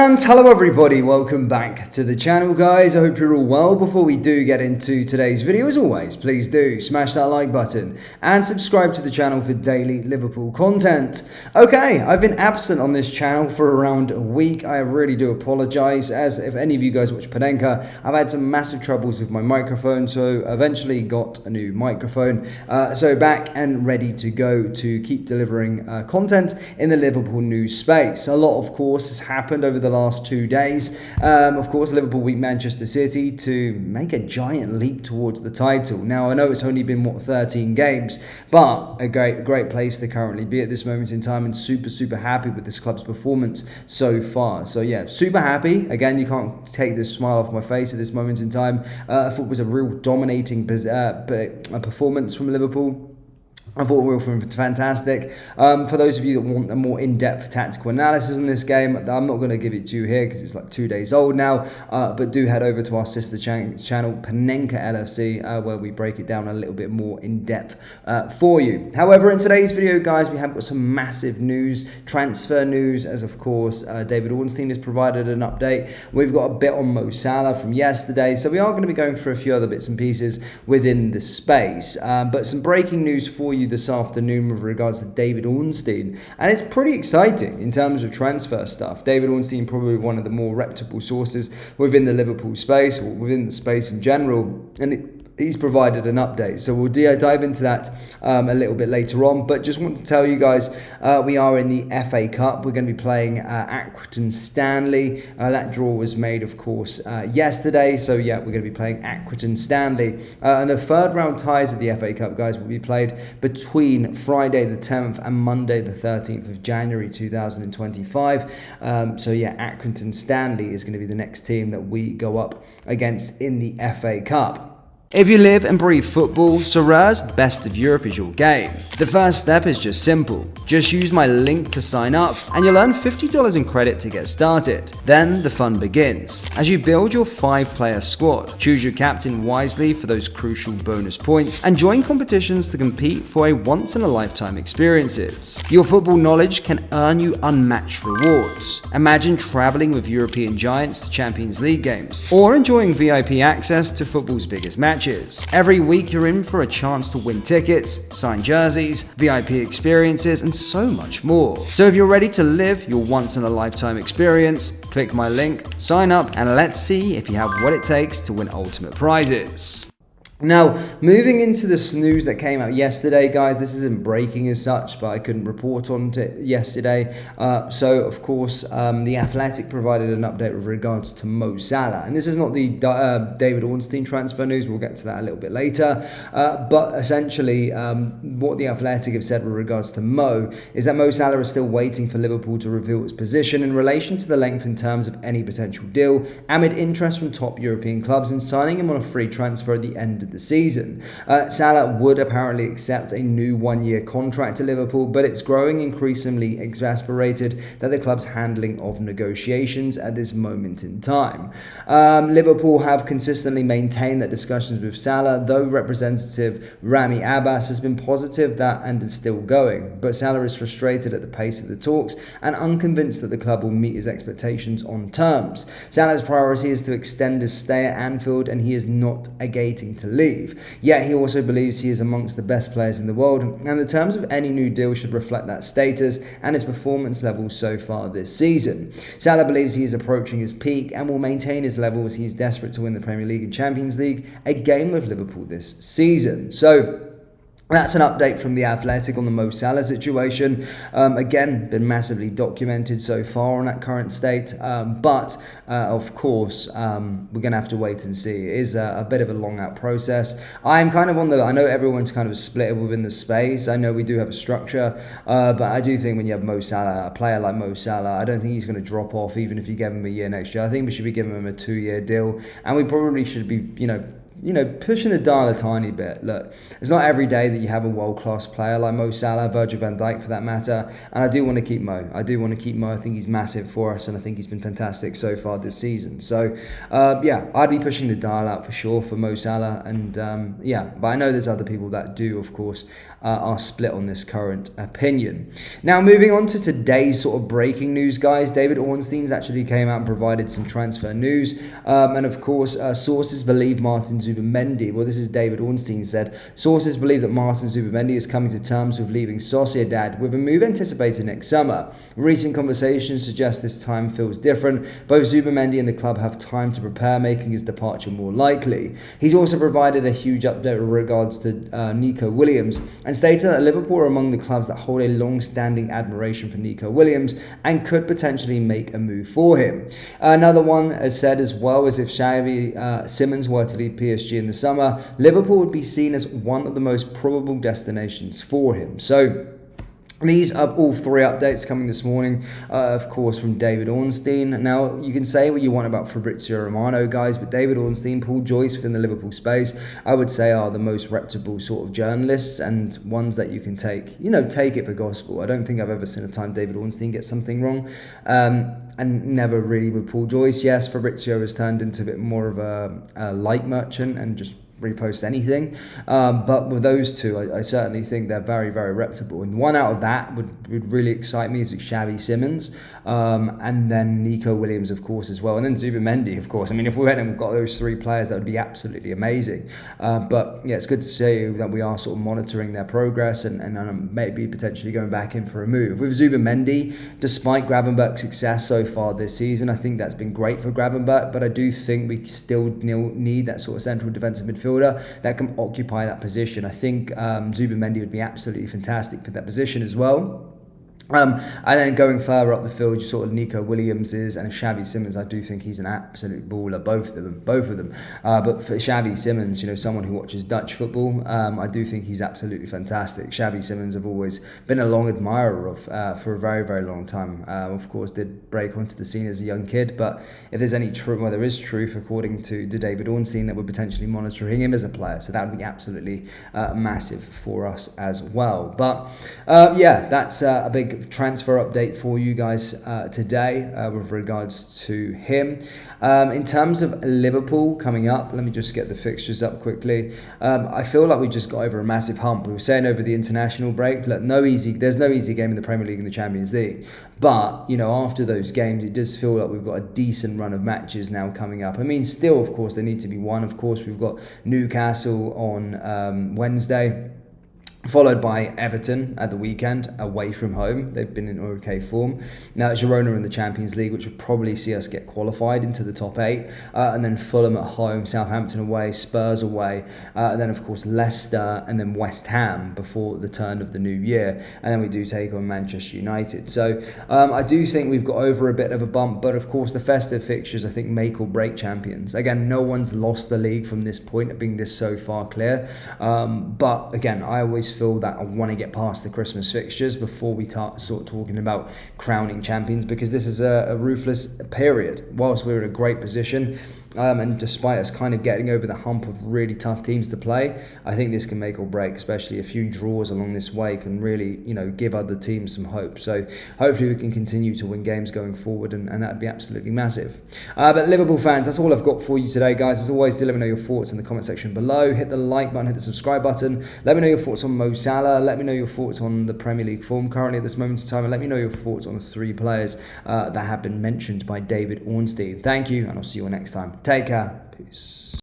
And hello everybody, welcome back to the channel guys. I hope you're all well. Before we do get into today's video, as always, please do smash that like button and subscribe to the channel for daily Liverpool content. Okay, I've been absent on this channel for around a week. I really do apologise, as if any of you guys watch Panenka, I've had some massive troubles with my microphone, so eventually got a new microphone. So back and ready to go to keep delivering content in the Liverpool news space. A lot, of course, has happened over the last 2 days. Of course, Liverpool beat Manchester City to make a giant leap towards the title. Now, I know it's only been, 13 games, but a great place to currently be at this moment in time, and super happy with this club's performance so far. So yeah, super happy. Again, you can't take this smile off my face at this moment in time. I thought it was a real dominating performance from Liverpool. I thought we were fantastic. For those of you that want a more in-depth tactical analysis on this game, I'm not going to give it to you here because it's like 2 days old now, but do head over to our sister channel, Panenka LFC, where we break it down a little bit more in-depth for you. However, in today's video, guys, we have got some massive news, transfer news, as of course, David Ornstein has provided an update. We've got a bit on Mo Salah from yesterday, so we are going to be going through a few other bits and pieces within the space. But some breaking news for you this afternoon with regards to David Ornstein, and it's pretty exciting in terms of transfer stuff. David Ornstein, probably one of the more reputable sources within the Liverpool space, or within the space in general, and he's provided an update, so we'll dive into that a little bit later on. But just want to tell you guys, we are in the FA Cup. We're going to be playing Accrington Stanley. That draw was made, of course, yesterday, so yeah, we're going to be playing Accrington Stanley, and the third round ties of the FA Cup, guys, will be played between Friday the 10th and Monday the 13th of January 2025. So yeah, Accrington Stanley is going to be the next team that we go up against in the FA Cup. If you live and breathe football, Sarah's Best of Europe is your game. The first step is just simple. Just use my link to sign up and you'll earn $50 in credit to get started. Then the fun begins. As you build your 5-player squad, choose your captain wisely for those crucial bonus points and join competitions to compete for a once-in-a-lifetime experiences. Your football knowledge can earn you unmatched rewards. Imagine traveling with European giants to Champions League games, or enjoying VIP access to football's biggest matches. Every week you're in for a chance to win tickets, sign jerseys, VIP experiences, and so much more. So if you're ready to live your once-in-a-lifetime experience, click my link, sign up, and let's see if you have what it takes to win ultimate prizes. Now, moving into the news that came out yesterday, guys, this isn't breaking as such, but I couldn't report on it yesterday. So, of course, The Athletic provided an update with regards to Mo Salah. And this is not the David Ornstein transfer news. We'll get to that a little bit later. But essentially, what The Athletic have said with regards to Mo is that Mo Salah is still waiting for Liverpool to reveal its position in relation to the length and terms of any potential deal, amid interest from top European clubs in signing him on a free transfer at the end of the season. Salah would apparently accept a new 1-year contract to Liverpool, but it's growing increasingly exasperated that the club's handling of negotiations at this moment in time. Liverpool have consistently maintained that discussions with Salah, though Representative Rami Abbas has been positive that and is still going, but Salah is frustrated at the pace of the talks and unconvinced that the club will meet his expectations on terms. Salah's priority is to extend his stay at Anfield, and he is not agating to leave. Yet he also believes he is amongst the best players in the world, and the terms of any new deal should reflect that status and his performance levels so far this season. Salah believes he is approaching his peak and will maintain his levels. He's desperate to win the Premier League and Champions League, a game with Liverpool this season. So that's an update from The Athletic on the Mo Salah situation. Again, been massively documented so far on that current state. But of course, we're going to have to wait and see. It is a bit of a long out process. I'm kind of I know everyone's kind of split within the space. I know we do have a structure. But I do think when you have Mo Salah, a player like Mo Salah, I don't think he's going to drop off even if you give him a year next year. I think we should be giving him a 2-year deal. And we probably should be, pushing the dial a tiny bit. Look, it's not every day that you have a world-class player like Mo Salah, Virgil van Dijk for that matter, and I do want to keep Mo. I think he's massive for us, and I think he's been fantastic so far this season. So, I'd be pushing the dial out for sure for Mo Salah, and but I know there's other people that do, of course, are split on this current opinion. Now, moving on to today's sort of breaking news, guys. David Ornstein's actually came out and provided some transfer news, and of course, sources believe Martin Zubimendi. Well, this is David Ornstein said. Sources believe that Martin Zubimendi is coming to terms with leaving Sociedad with a move anticipated next summer. Recent conversations suggest this time feels different. Both Zubimendi and the club have time to prepare, making his departure more likely. He's also provided a huge update with regards to Nico Williams and stated that Liverpool are among the clubs that hold a long-standing admiration for Nico Williams and could potentially make a move for him. Another one has said as well as if Xavi Simons were to leave PSG in the summer, Liverpool would be seen as one of the most probable destinations for him. So these are all three updates coming this morning, of course, from David Ornstein. Now, you can say what you want about Fabrizio Romano, guys, but David Ornstein, Paul Joyce within the Liverpool space, I would say are the most reputable sort of journalists and ones that you can take it for gospel. I don't think I've ever seen a time David Ornstein get something wrong. And never really with Paul Joyce. Yes, Fabrizio has turned into a bit more of a like merchant and just repost anything, but with those two, I certainly think they're very, very reputable. And one out of that would really excite me is Xavi Simons, and then Nico Williams, of course, as well, and then Zubimendi, of course. I mean, if we went and got those three players, that would be absolutely amazing. But yeah, it's good to see that we are sort of monitoring their progress and maybe potentially going back in for a move. With Zubimendi, despite Gravenberch's success so far this season, I think that's been great for Gravenberch, but I do think we still need that sort of central defensive midfielder that can occupy that position. I think Zubimendi would be absolutely fantastic for that position as well. And then going further up the field, you sort of Nico Williams is and Xavi Simons. I do think he's an absolute baller, both of them. But for Xavi Simons, someone who watches Dutch football, I do think he's absolutely fantastic. Xavi Simons I've always been a long admirer of for a very, very long time. Of course, did break onto the scene as a young kid, but if there's any truth, well, there is truth according to David Ornstein that we're potentially monitoring him as a player. So that would be absolutely massive for us as well. But that's a big transfer update for you guys today with regards to him. In terms of Liverpool coming up, let me just get the fixtures up quickly. I feel like we just got over a massive hump. We were saying over the international break, look, there's no easy game in the Premier League and the Champions League. But, after those games, it does feel like we've got a decent run of matches now coming up. I mean, still, of course, they need to be won. Of course, we've got Newcastle on Wednesday, followed by Everton at the weekend, away from home. They've been in okay form. Now, Girona in the Champions League, which would probably see us get qualified into the top 8. And then Fulham at home, Southampton away, Spurs away. And then, of course, Leicester and then West Ham before the turn of the new year. And then we do take on Manchester United. So I do think we've got over a bit of a bump. But, of course, the festive fixtures, I think, make or break champions. Again, no one's lost the league from this point of being this so far clear. But, again, I always feel that I want to get past the Christmas fixtures before we start talking about crowning champions, because this is a ruthless period. Whilst we're in a great position, and despite us kind of getting over the hump of really tough teams to play, I think this can make or break, especially a few draws along this way can really, give other teams some hope. So hopefully we can continue to win games going forward, and that'd be absolutely massive. But Liverpool fans, that's all I've got for you today, guys. As always, do let me know your thoughts in the comment section below. Hit the like button, hit the subscribe button. Let me know your thoughts on Mo Salah. Let me know your thoughts on the Premier League form currently at this moment in time, and let me know your thoughts on the 3 players that have been mentioned by David Ornstein. Thank you, and I'll see you all next time. Take care. Peace.